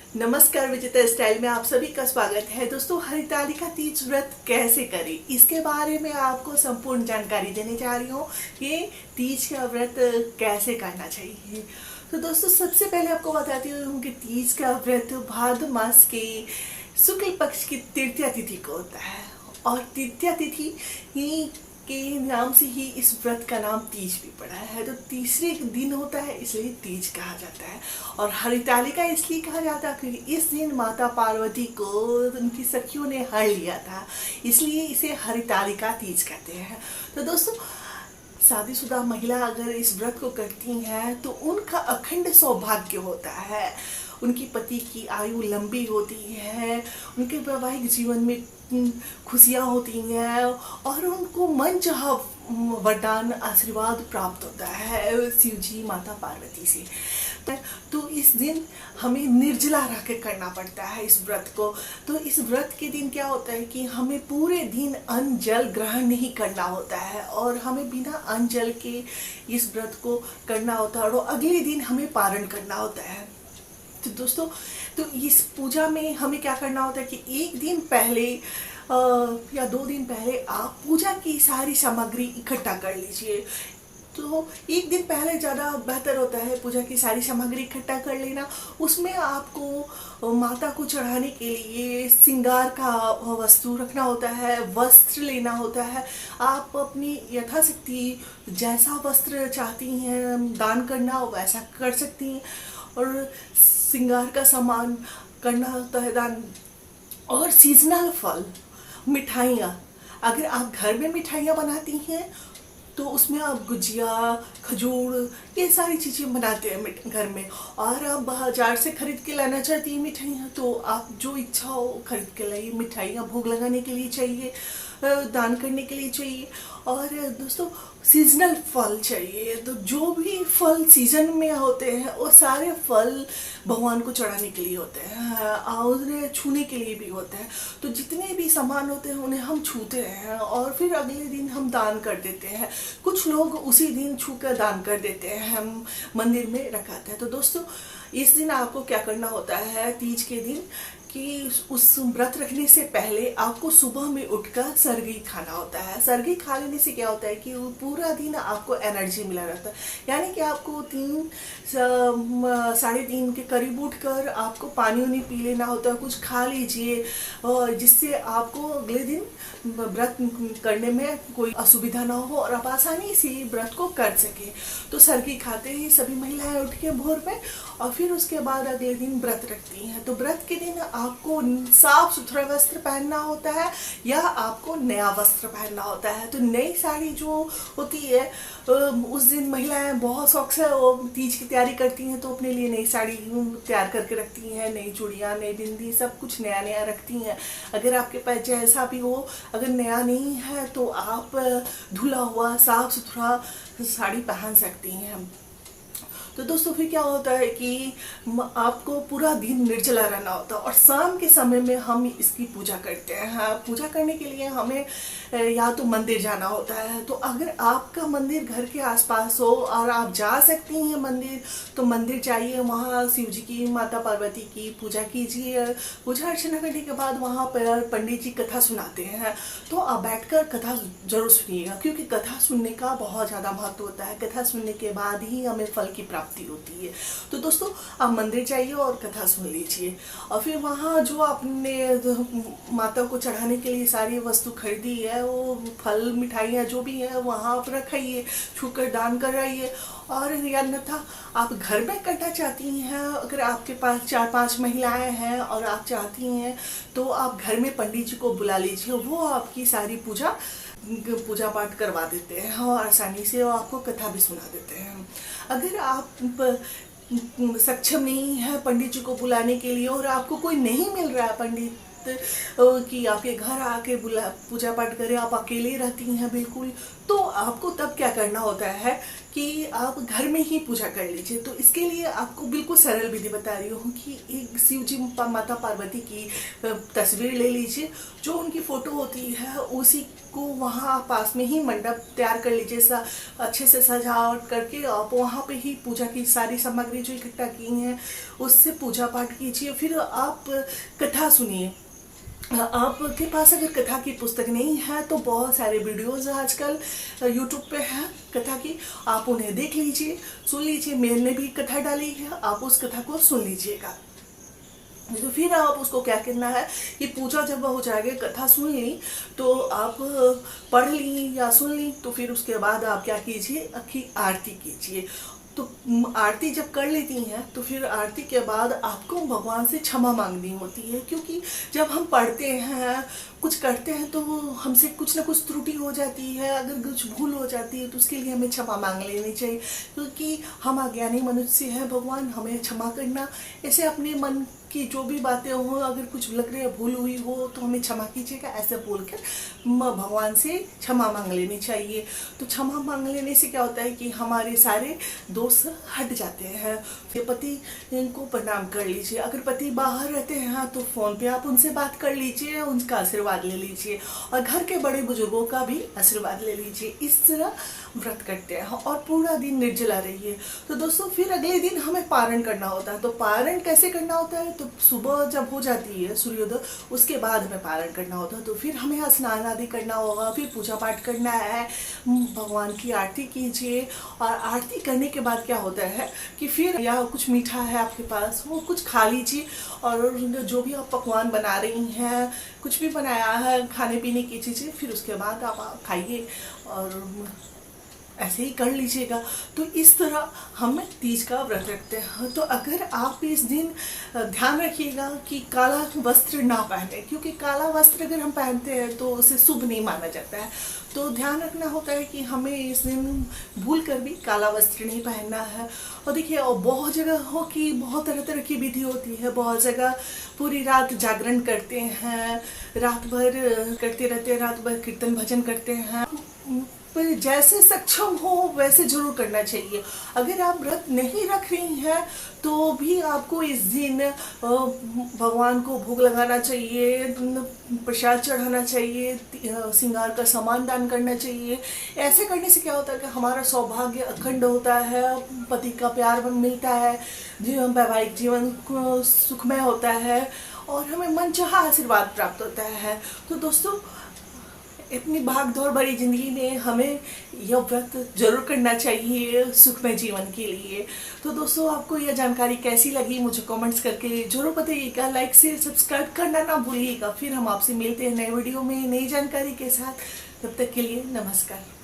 नमस्कार, विजेता स्टाइल में आप सभी का स्वागत है। दोस्तों, हरितालिका तीज व्रत कैसे करें, इसके बारे में आपको संपूर्ण जानकारी देने जा रही हूँ। ये तीज का व्रत कैसे करना चाहिए। तो दोस्तों, सबसे पहले आपको बताती हूँ कि तीज का व्रत भाद्र मास के शुक्ल पक्ष की तृतीया तिथि को होता है, और तृतीया तिथि ही के नाम से ही इस व्रत का नाम तीज भी पड़ा है। तो तीसरे दिन होता है, इसलिए तीज कहा जाता है। और हरितालिका इसलिए कहा जाता है क्योंकि इस दिन माता पार्वती को उनकी सखियों ने हर लिया था, इसलिए इसे हरितालिका तीज कहते हैं। तो दोस्तों, शादीशुदा महिला अगर इस व्रत को करती हैं तो उनका अखंड सौभाग्य होता है, उनकी पति की आयु लंबी होती है, उनके वैवाहिक जीवन में खुशियाँ होती हैं और उनको मनचाहा वरदान आशीर्वाद प्राप्त होता है शिव जी माता पार्वती से। तो इस दिन हमें निर्जला रह के करना पड़ता है इस व्रत को। तो इस व्रत के दिन क्या होता है कि हमें पूरे दिन अन्न जल ग्रहण नहीं करना होता है, और हमें बिना अन्न जल के इस व्रत को करना होता है, और अगले दिन हमें पारण करना होता है। तो दोस्तों, तो इस पूजा में हमें क्या करना होता है कि एक दिन पहले या 2 दिन पहले आप पूजा की सारी सामग्री इकट्ठा कर लीजिए। तो एक दिन पहले ज़्यादा बेहतर होता है पूजा की सारी सामग्री इकट्ठा कर लेना। उसमें आपको माता को चढ़ाने के लिए श्रृंगार का वस्तु रखना होता है, वस्त्र लेना होता है। आप अपनी यथाशक्ति जैसा वस्त्र चाहती हैं दान करना हो वैसा कर सकती हैं, और श्रृंगार का सामान करना होता है दान। और सीजनल फल, मिठाइयाँ, अगर आप घर में मिठाइयाँ बनाती हैं तो उसमें आप गुजिया, खजूर, ये सारी चीज़ें बनाते हैं घर में। और आप बाजार से खरीद के लाना चाहती हैं मिठाइयाँ, तो आप जो इच्छा हो खरीद के लाइए। मिठाइयाँ भोग लगाने के लिए चाहिए, दान करने के लिए चाहिए। और दोस्तों, सीजनल फल चाहिए। तो जो भी फल सीजन में होते हैं वो सारे फल भगवान को चढ़ाने के लिए होते हैं, उन्हें छूने के लिए भी होते हैं। तो जितने भी सामान होते हैं उन्हें हम छूते हैं और फिर अगले दिन हम दान कर देते हैं। कुछ लोग उसी दिन छू कर दान कर देते हैं, हम मंदिर में रखाते हैं। तो दोस्तों, इस दिन आपको क्या करना होता है तीज के दिन कि उस व्रत रखने से पहले आपको सुबह में उठकर सरगी खाना होता है। सरगी खा लेने से क्या होता है कि पूरा दिन आपको एनर्जी मिला रहता है। यानी कि आपको 3 साढ़े 3 के करीब उठकर आपको पानी उनी पी लेना होता है, कुछ खा लीजिए, जिससे आपको अगले दिन व्रत करने में कोई असुविधा ना हो और आप आसानी से व्रत को कर सके। तो सरगी खाते ही सभी महिलाएं उठ के भोर में, और फिर उसके बाद अगले दिन व्रत रखती हैं। तो व्रत के दिन आपको साफ सुथरा वस्त्र पहनना होता है या आपको नया वस्त्र पहनना होता है। तो नई साड़ी जो होती है, उस दिन महिलाएं बहुत शौक से तीज की तैयारी करती हैं, तो अपने लिए नई साड़ी तैयार करके रखती हैं, नई चूड़ियाँ, नई बिंदी, सब कुछ नया नया रखती हैं। अगर आपके पास जैसा भी हो, अगर नया नहीं है तो आप धुला हुआ साफ सुथरा साड़ी पहन सकती हैं। तो दोस्तों, फिर क्या होता है कि आपको पूरा दिन निर्जला रहना होता है, और शाम के समय में हम इसकी पूजा करते हैं। हाँ, पूजा करने के लिए हमें या तो मंदिर जाना होता है। तो अगर आपका मंदिर घर के आसपास हो और आप जा सकती हैं मंदिर, तो मंदिर जाइए, वहाँ शिव जी की, माता पार्वती की पूजा कीजिए। पूजा अर्चना करने के बाद वहाँ पर पंडित जी कथा सुनाते हैं, तो आप बैठकर कथा जरूर सुनिएगा, क्योंकि कथा सुनने का बहुत ज़्यादा महत्व होता है। कथा सुनने के बाद ही हमें फल की प्राप्ति होती है। तो दोस्तों, आप मंदिर जाइए और कथा सुन लीजिए, और फिर वहाँ जो आपने माता को चढ़ाने के लिए सारी वस्तु खरीदी है, वो फल मिठाइयाँ जो भी है वहाँ आप रखाइए, छूकर दान कराइए। और अन्यथा आप घर में करना चाहती हैं, अगर आपके पास 4-5 महिलाएं हैं और आप चाहती हैं, तो आप घर में पंडित जी को बुला लीजिए, वो आपकी सारी पूजा पाठ करवा देते हैं और आसानी से वो आपको कथा भी सुना देते हैं। अगर आप सक्षम नहीं है पंडित जी को बुलाने के लिए और आपको कोई नहीं मिल रहा है पंडित, कि आपके घर आके पूजा पाठ करें, आप अकेले रहती हैं बिल्कुल, तो आपको तब क्या करना होता है कि आप घर में ही पूजा कर लीजिए। तो इसके लिए आपको बिल्कुल सरल विधि बता रही हूँ कि एक शिव जी माता पार्वती की तस्वीर ले लीजिए, जो उनकी फोटो होती है उसी को वहाँ पास में ही मंडप तैयार कर लीजिए, अच्छे से सजावट करके आप वहाँ पे ही पूजा की सारी सामग्री जो इकट्ठा की हैं उससे पूजा पाठ कीजिए। फिर आप कथा सुनिए। आपके पास अगर कथा की पुस्तक नहीं है तो बहुत सारे वीडियोस आजकल यूट्यूब पे है कथा की, आप उन्हें देख लीजिए, सुन लीजिए। मैंने भी कथा डाली है, आप उस कथा को सुन लीजिएगा। तो फिर आप उसको क्या करना है कि पूजा जब हो जाएगी, कथा सुन ली तो आप पढ़ ली या सुन ली, तो फिर उसके बाद आप क्या कीजिए, अखी आरती कीजिए। तो आरती जब कर लेती हैं तो फिर आरती के बाद आपको भगवान से क्षमा मांगनी होती है, क्योंकि जब हम पढ़ते हैं कुछ करते हैं तो हमसे कुछ ना कुछ त्रुटि हो जाती है, अगर कुछ भूल हो जाती है तो उसके लिए हमें क्षमा मांग लेनी चाहिए, क्योंकि हम अज्ञानी मनुष्य हैं। भगवान हमें क्षमा करना, ऐसे अपने मन की जो भी बातें हो, अगर कुछ लग रही है भूल हुई हो तो हमें क्षमा कीजिएगा ऐसे बोलकर भगवान से क्षमा मांग लेनी चाहिए। तो क्षमा मांग लेने से क्या होता है कि हमारे सारे दोष हट जाते हैं। फिर पति को प्रणाम कर लीजिए, अगर पति बाहर रहते हैं तो फोन पे आप उनसे बात कर लीजिए, उनका आशीर्वाद ले लीजिए, और घर के बड़े बुजुर्गों का भी आशीर्वाद ले लीजिए। इस तरह व्रत करते हैं और पूरा दिन निर्जला रहिए। तो दोस्तों फिर अगले दिन हमें पारण करना होता है। तो पारण कैसे करना होता है, तो सुबह जब हो जाती है सूर्योदय उसके बाद हमें पारण करना होता है। तो फिर हमें स्नान आदि करना होगा, फिर पूजा पाठ करना है, भगवान की आरती कीजिए। और आरती करने के बाद क्या होता है कि फिर या कुछ मीठा है आपके पास वो कुछ खा लीजिए, और जो भी आप पकवान बना रही हैं, कुछ भी बनाया है खाने पीने की चीज़ें, फिर उसके बाद आप खाइए और ऐसे ही कर लीजिएगा। तो इस तरह हम तीज का व्रत रखते हैं। तो अगर आप इस दिन ध्यान रखिएगा कि काला वस्त्र ना पहने, क्योंकि काला वस्त्र अगर हम पहनते हैं तो उसे शुभ नहीं माना जाता है। तो ध्यान रखना होता है कि हमें इस दिन भूल कर भी काला वस्त्र नहीं पहनना है। और देखिए, और बहुत जगह हो कि बहुत तरह तरह की विधि होती है, बहुत जगह पूरी रात जागरण करते हैं, रात भर करते रहते हैं, रात भर कीर्तन भजन करते हैं। पर जैसे सक्षम हो वैसे जरूर करना चाहिए। अगर आप व्रत नहीं रख रही हैं तो भी आपको इस दिन भगवान को भोग लगाना चाहिए, प्रसाद चढ़ाना चाहिए, श्रृंगार का सामान दान करना चाहिए। ऐसे करने से क्या होता है कि हमारा सौभाग्य अखंड होता है, पति का प्यार मिलता है, वैवाहिक जीवन सुखमय होता है और हमें मनचाहा आशीर्वाद प्राप्त होता है। तो दोस्तों, अपनी भाग दौड़ भरी जिंदगी में हमें यह व्रत जरूर करना चाहिए सुखमय जीवन के लिए। तो दोस्तों, आपको यह जानकारी कैसी लगी मुझे कमेंट्स करके जरूर बताइएगा। लाइक शेयर सब्सक्राइब करना ना भूलिएगा। फिर हम आपसे मिलते हैं नए वीडियो में नई जानकारी के साथ। तब तक के लिए नमस्कार।